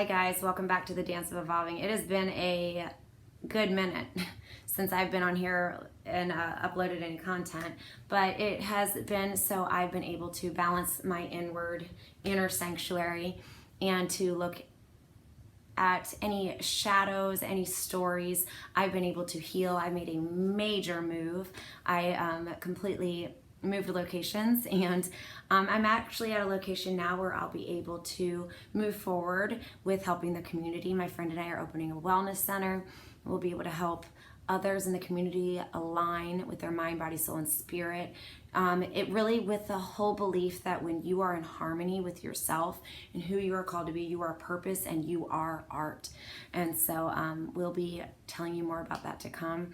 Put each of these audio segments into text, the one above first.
guys, welcome back to the Dance of Evolving. It has been a good minute since I've been on here and uploaded any content, but it has been so I've been able to balance my inner sanctuary and to look at any shadows, any stories. I've been able to heal. I made a major move. I completely moved locations, and I'm actually at a location now where I'll be able to move forward with helping the community. My friend and I are opening a wellness center. We'll be able to help others in the community align with their mind, body, soul, and spirit. It really with the whole belief that when you are in harmony with yourself and who you are called to be, you are purpose and you are art. And so we'll be telling you more about that to come.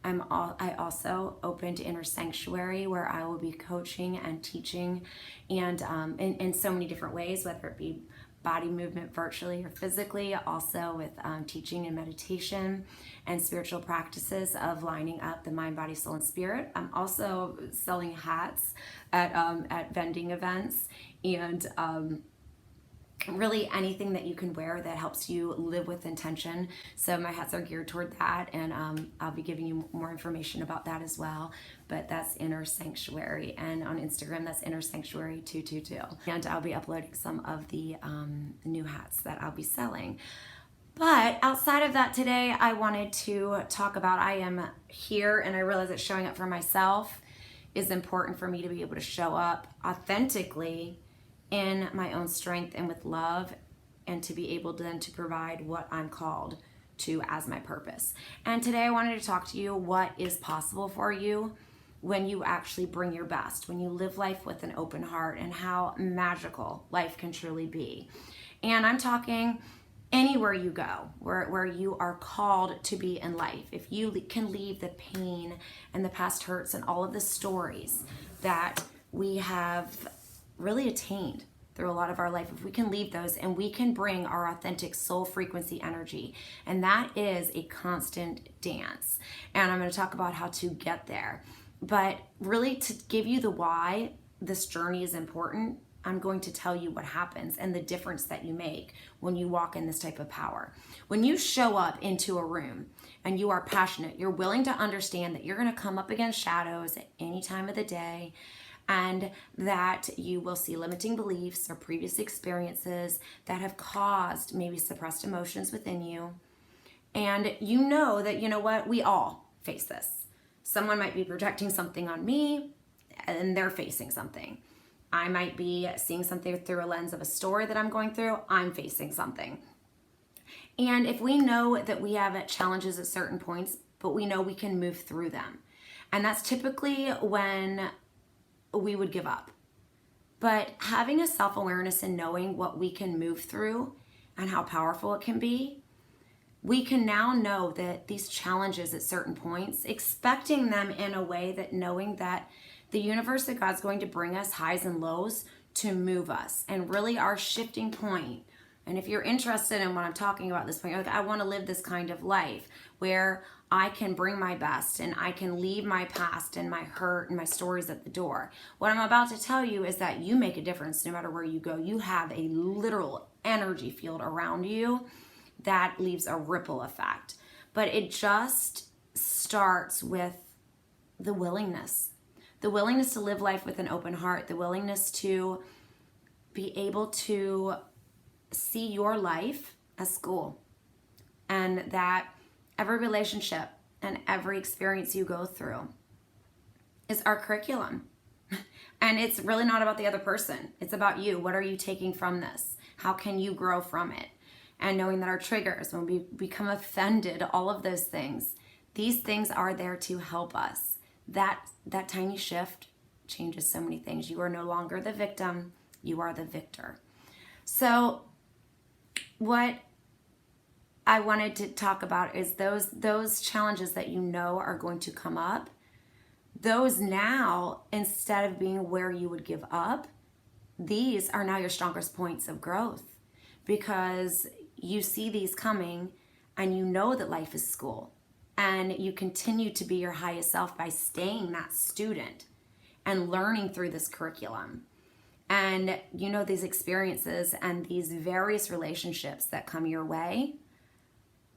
I also opened Inner Sanctuary, where I will be coaching and teaching and in so many different ways, whether it be body movement virtually or physically, also with teaching and meditation and spiritual practices of lining up the mind, body, soul, and spirit. I'm also selling hats at vending events and really anything that you can wear that helps you live with intention. So my hats are geared toward that, and I'll be giving you more information about that as well. But that's Inner Sanctuary, and on Instagram that's Inner Sanctuary 222. And I'll be uploading some of the new hats that I'll be selling. But outside of that today, I wanted to talk about, I am here and I realize that showing up for myself is important for me to be able to show up authentically in my own strength and with love, and to be able then to provide what I'm called to as my purpose. And today I wanted to talk to you what is possible for you when you actually bring your best, when you live life with an open heart, and how magical life can truly be. And I'm talking anywhere you go, where you are called to be in life. If you can leave the pain and the past hurts and all of the stories that we have really attained through a lot of our life, if we can leave those and we can bring our authentic soul frequency energy, and that is a constant dance. And I'm going to talk about how to get there, but really to give you the why this journey is important, I'm going to tell you what happens and the difference that you make when you walk in this type of power. When you show up into a room and you are passionate, you're willing to understand that you're going to come up against shadows at any time of the day, and that you will see limiting beliefs or previous experiences that have caused maybe suppressed emotions within you. And you know that, you know what, we all face this. Someone might be projecting something on me and they're facing something. I might be seeing something through a lens of a story that I'm going through. I'm facing something. And if we know that we have challenges at certain points, but we know we can move through them. And that's typically when we would give up. But having a self-awareness and knowing what we can move through and how powerful it can be, we can now know that these challenges at certain points, expecting them in a way that knowing that the universe, that God's going to bring us highs and lows to move us, and really our shifting point. And if you're interested in what I'm talking about at this point, you're like, I want to live this kind of life where I can bring my best and I can leave my past and my hurt and my stories at the door. What I'm about to tell you is that you make a difference no matter where you go. You have a literal energy field around you that leaves a ripple effect. But it just starts with the willingness to live life with an open heart, the willingness to be able to see your life as school, and that every relationship and every experience you go through is our curriculum. And it's really not about the other person. It's about you. What are you taking from this? How can you grow from it? And knowing that our triggers, when we become offended, all of those things, these things are there to help us. That tiny shift changes so many things. You are no longer the victim. You are the victor. So what I wanted to talk about is those challenges that you know are going to come up. Those now, instead of being where you would give up, these are now your strongest points of growth, because you see these coming and you know that life is school, and you continue to be your highest self by staying that student and learning through this curriculum. And you know, these experiences and these various relationships that come your way,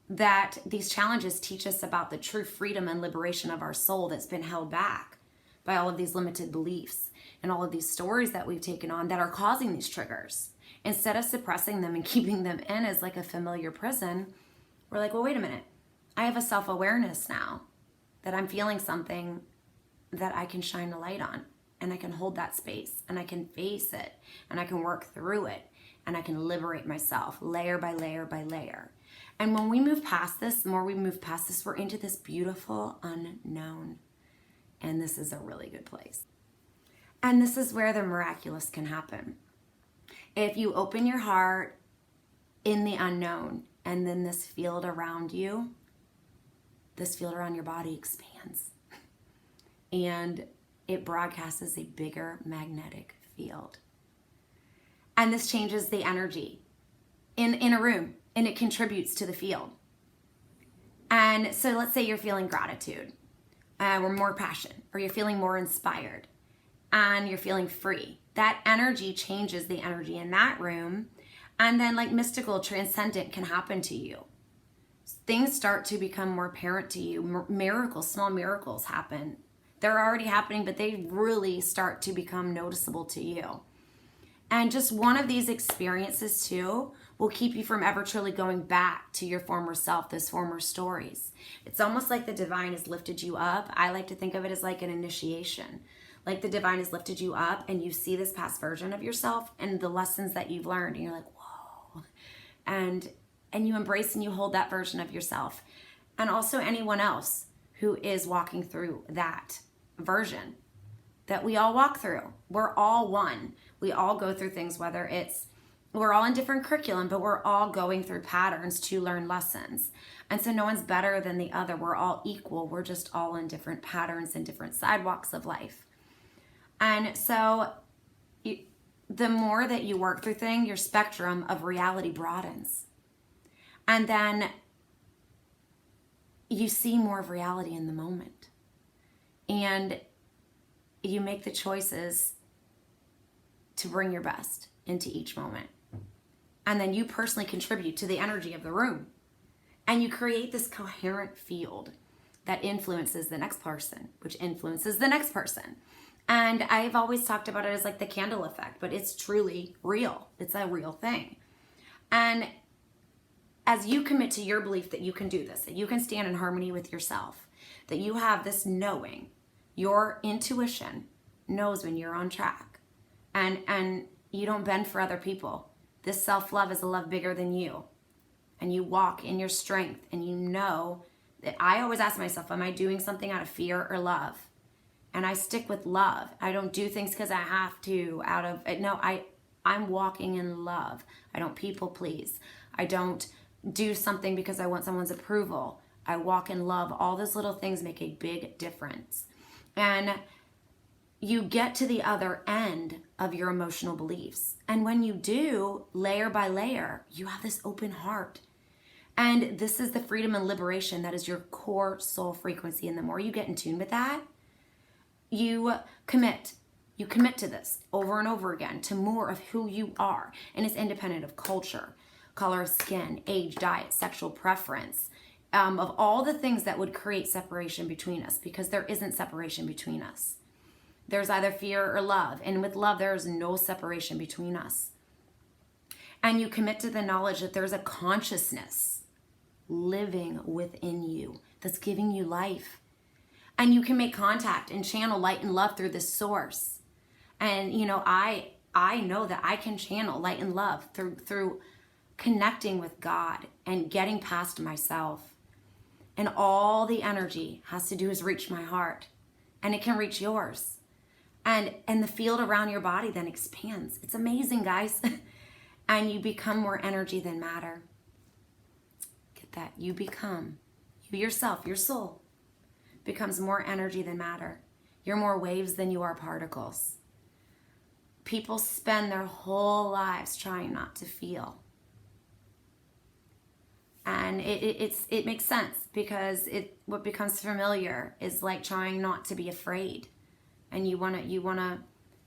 that these challenges teach us about the true freedom and liberation of our soul that's been held back by all of these limited beliefs and all of these stories that we've taken on that are causing these triggers. Instead of suppressing them and keeping them in as like a familiar prison, we're like, well, wait a minute. I have a self-awareness now that I'm feeling something that I can shine a light on, and I can hold that space, and I can face it, and I can work through it, and I can liberate myself layer by layer by layer. And when we move past this, the more we move past this, we're into this beautiful unknown. And this is a really good place. And this is where the miraculous can happen. If you open your heart in the unknown, and then this field around you, this field around your body expands. And it broadcasts a bigger magnetic field. And this changes the energy in a room, and it contributes to the field. And so let's say you're feeling gratitude, or more passion, or you're feeling more inspired, and you're feeling free. That energy changes the energy in that room, and then like mystical, transcendent can happen to you. Things start to become more apparent to you. Miracles, small miracles happen. They're already happening, but they really start to become noticeable to you. And just one of these experiences too will keep you from ever truly going back to your former self, those former stories. It's almost like the divine has lifted you up. I like to think of it as like an initiation. Like the divine has lifted you up and you see this past version of yourself and the lessons that you've learned, and you're like, whoa. And you embrace and you hold that version of yourself. And also anyone else who is walking through that version that we all walk through. We're all one. We all go through things, whether it's, we're all in different curriculum, but we're all going through patterns to learn lessons. And so no one's better than the other. We're all equal. We're just all in different patterns and different sidewalks of life. And so the more that you work through things, your spectrum of reality broadens. And then you see more of reality in the moment. And you make the choices to bring your best into each moment. And then you personally contribute to the energy of the room. And you create this coherent field that influences the next person, which influences the next person. And I've always talked about it as like the candle effect, but it's truly real. It's a real thing. And as you commit to your belief that you can do this, that you can stand in harmony with yourself, that you have this knowing, your intuition knows when you're on track, and you don't bend for other people. This self-love is a love bigger than you. And you walk in your strength, and you know that I always ask myself, am I doing something out of fear or love? And I stick with love. I don't do things because I have to I'm walking in love. I don't people please. I don't do something because I want someone's approval. I walk in love. All those little things make a big difference. And you get to the other end of your emotional beliefs. And when you do, layer by layer, you have this open heart. And this is the freedom and liberation that is your core soul frequency. And the more you get in tune with that, you commit to this over and over again, to more of who you are. And it's independent of culture, color of skin, age, diet, sexual preference, of all the things that would create separation between us, because there isn't separation between us. There's either fear or love. And with love, there is no separation between us. And you commit to the knowledge that there's a consciousness living within you that's giving you life. And you can make contact and channel light and love through this source. And, I know that I can channel light and love through connecting with God and getting past myself. And all the energy has to do is reach my heart. And it can reach yours. And the field around your body then expands. It's amazing, guys. And you become more energy than matter. Get that? You yourself, your soul, becomes more energy than matter. You're more waves than you are particles. People spend their whole lives trying not to feel. And it makes sense, because what becomes familiar is like trying not to be afraid. And you wanna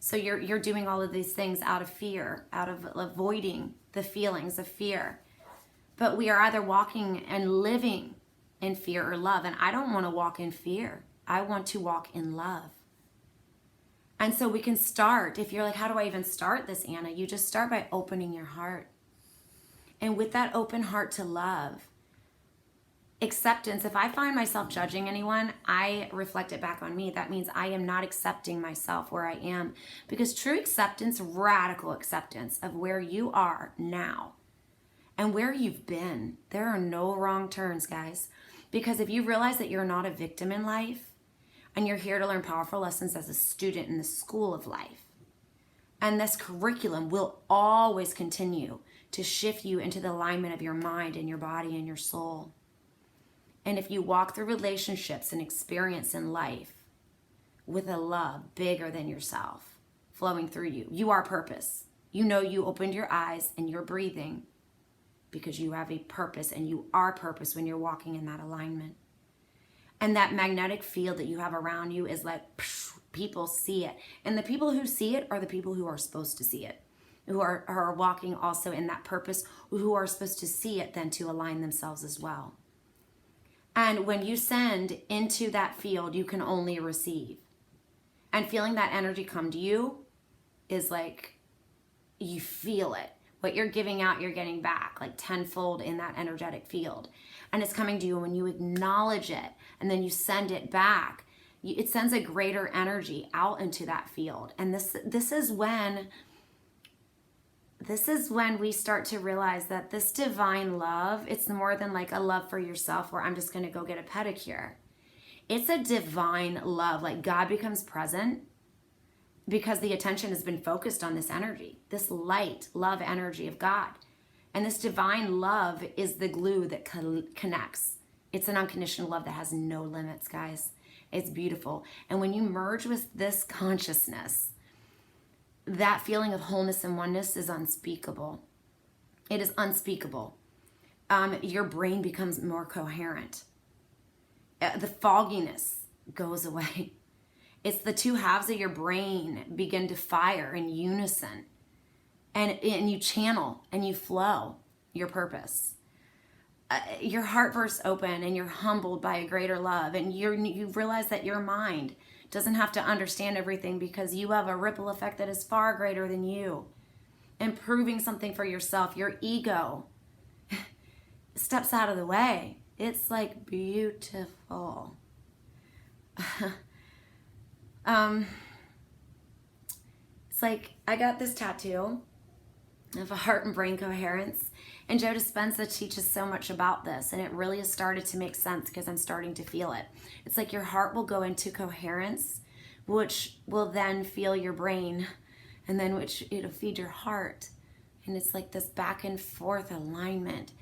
So you're doing all of these things out of fear, out of avoiding the feelings of fear. But we are either walking and living in fear or love. And I don't want to walk in fear. I want to walk in love. And so we can start. If you're like, how do I even start this, Anna? You just start by opening your heart. And with that open heart to love, acceptance, if I find myself judging anyone, I reflect it back on me. That means I am not accepting myself where I am. Because true acceptance, radical acceptance of where you are now and where you've been, there are no wrong turns, guys. Because if you realize that you're not a victim in life and you're here to learn powerful lessons as a student in the school of life, and this curriculum will always continue to shift you into the alignment of your mind and your body and your soul. And if you walk through relationships and experience in life with a love bigger than yourself flowing through you, you are purpose. You know you opened your eyes and you're breathing because you have a purpose, and you are purpose when you're walking in that alignment. And that magnetic field that you have around you is like, people see it. And the people who see it are the people who are supposed to see it, who are walking also in that purpose, who are supposed to see it then to align themselves as well. And when you send into that field, you can only receive. And feeling that energy come to you is like, you feel it. What you're giving out, you're getting back like tenfold in that energetic field. And it's coming to you when you acknowledge it and then you send it back. It sends a greater energy out into that field. And this is when we start to realize that this divine love, it's more than like a love for yourself where I'm just going to go get a pedicure. It's a divine love. Like God becomes present because the attention has been focused on this energy, this light, love energy of God. And this divine love is the glue that connects. It's an unconditional love that has no limits, guys. It's beautiful. And when you merge with this consciousness, that feeling of wholeness and oneness is unspeakable. It is unspeakable. Your brain becomes more coherent. The fogginess goes away. It's the two halves of your brain begin to fire in unison. And you channel and you flow your purpose. Your heart bursts open and you're humbled by a greater love. And you realize that your mind doesn't have to understand everything because you have a ripple effect that is far greater than you. Improving something for yourself, your ego steps out of the way. It's like beautiful. It's like I got this tattoo of a heart and brain coherence, and Joe Dispenza teaches so much about this, and it really has started to make sense because I'm starting to feel it. It's like your heart will go into coherence, which will then feel your brain, and then which it'll feed your heart, and it's like this back and forth alignment,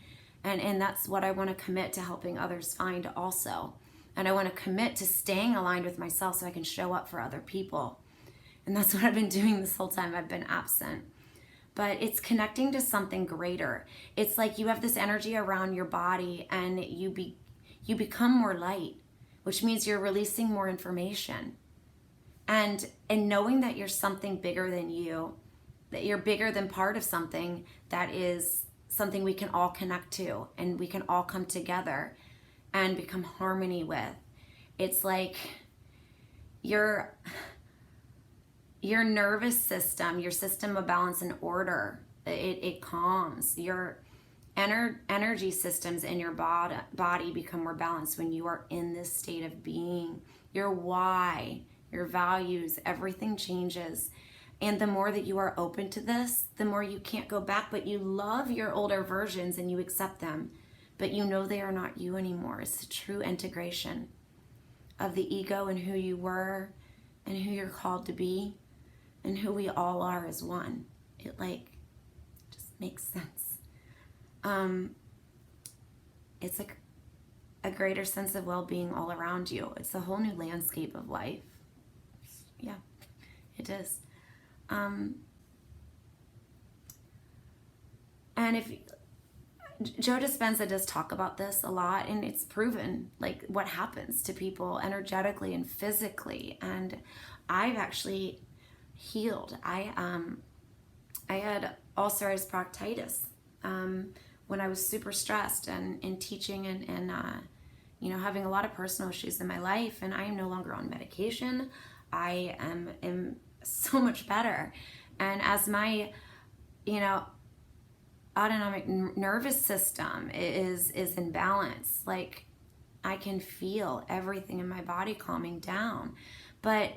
and that's what I want to commit to helping others find also. And I want to commit to staying aligned with myself so I can show up for other people. And that's what I've been doing this whole time I've been absent. But it's connecting to something greater. It's like you have this energy around your body and you become more light, which means you're releasing more information. And knowing that you're something bigger than you, that you're bigger than part of something that is something we can all connect to and we can all come together and become harmony with. It's like your nervous system, your system of balance and order, it calms. Your energy systems in your body become more balanced when you are in this state of being. Your why, your values, everything changes. And the more that you are open to this, the more you can't go back, but you love your older versions and you accept them. But you know they are not you anymore. It's the true integration of the ego and who you were and who you're called to be and who we all are as one. It like just makes sense. It's like a greater sense of well-being all around you. It's a whole new landscape of life. Yeah, it is. And if Joe Dispenza does talk about this a lot, and it's proven like what happens to people energetically and physically. And I've actually, healed. I had ulcerative proctitis when I was super stressed and in teaching and having a lot of personal issues in my life, and I am no longer on medication. I am so much better. And as my, autonomic nervous system is in balance, like I can feel everything in my body calming down. But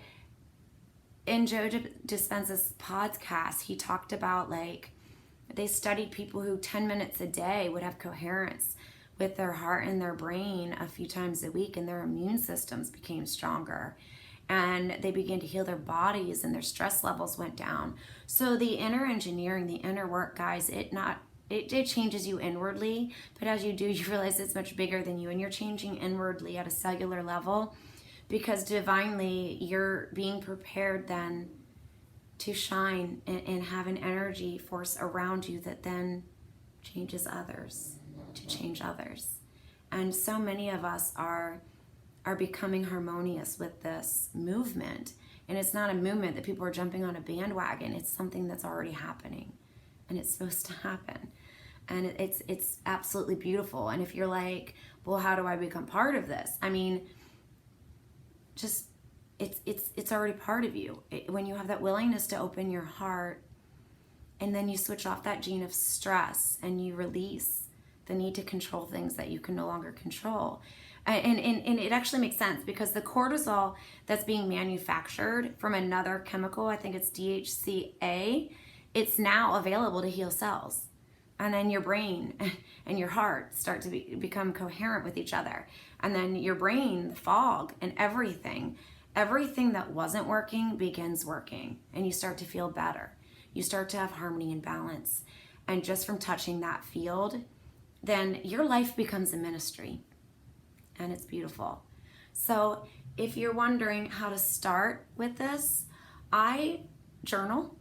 in Joe Dispenza's podcast, he talked about they studied people who 10 minutes a day would have coherence with their heart and their brain a few times a week, and their immune systems became stronger. And they began to heal their bodies, and their stress levels went down. So the inner engineering, the inner work, guys, it changes you inwardly, but as you do, you realize it's much bigger than you, and you're changing inwardly at a cellular level, because divinely you're being prepared then to shine and have an energy force around you that then changes others, to change others. And so many of us are becoming harmonious with this movement. And it's not a movement that people are jumping on a bandwagon. It's something that's already happening, and it's supposed to happen. And it's absolutely beautiful. And if you're like, well, how do I become part of this? I mean, just it's already part of you. When you have that willingness to open your heart, and then you switch off that gene of stress, and you release the need to control things that you can no longer control. And it actually makes sense, because the cortisol that's being manufactured from another chemical, I think it's DHCA, it's now available to heal cells. And then your brain and your heart start to become coherent with each other. And then your brain, the fog, and everything that wasn't working begins working. And you start to feel better. You start to have harmony and balance. And just from touching that field, then your life becomes a ministry. And it's beautiful. So if you're wondering how to start with this, I journal,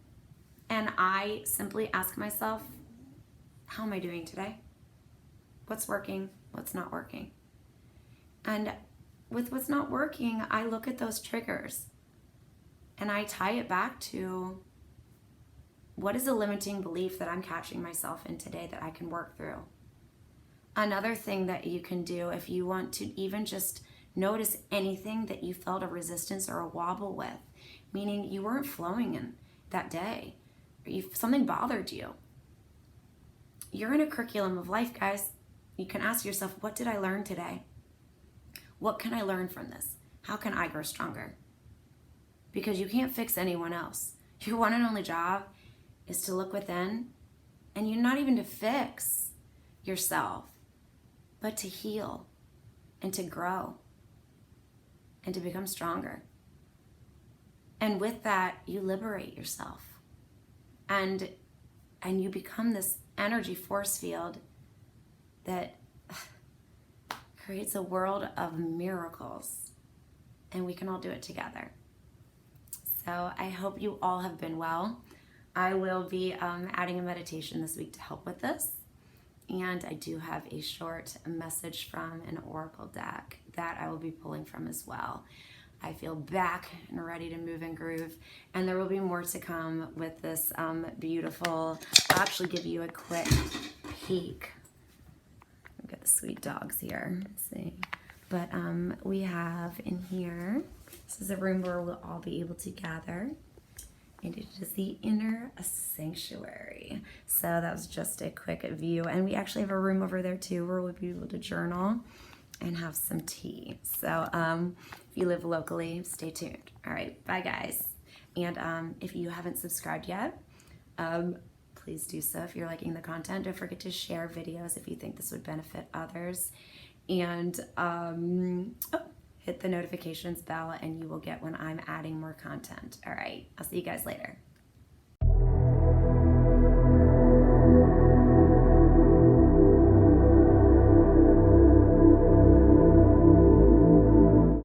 and I simply ask myself, how am I doing today? What's working? What's not working? And with what's not working, I look at those triggers and I tie it back to, what is a limiting belief that I'm catching myself in today that I can work through? Another thing that you can do, if you want to even just notice anything that you felt a resistance or a wobble with, meaning you weren't flowing in that day, or something bothered you. You're in a curriculum of life, guys. You can ask yourself, what did I learn today? What can I learn from this? How can I grow stronger? Because you can't fix anyone else. Your one and only job is to look within, and you're not even to fix yourself, but to heal and to grow and to become stronger. And with that, you liberate yourself. And you become this energy force field that creates a world of miracles, and we can all do it together. So I hope you all have been well. I will be adding a meditation this week to help with this, and I do have a short message from an oracle deck that I will be pulling from as well. I feel back and ready to move and groove, and there will be more to come with this beautiful. I'll actually give you a quick peek. We've got the sweet dogs here. Let's see. But we have in here, this is a room where we'll all be able to gather, and it is the inner sanctuary. So that was just a quick view, and we actually have a room over there too where we'll be able to journal and have some tea. So if you live locally, stay tuned. All right, bye guys. And if you haven't subscribed yet, please do so. If you're liking the content, don't forget to share videos if you think this would benefit others. And hit the notifications bell, and you will get when I'm adding more content. All right, I'll see you guys later.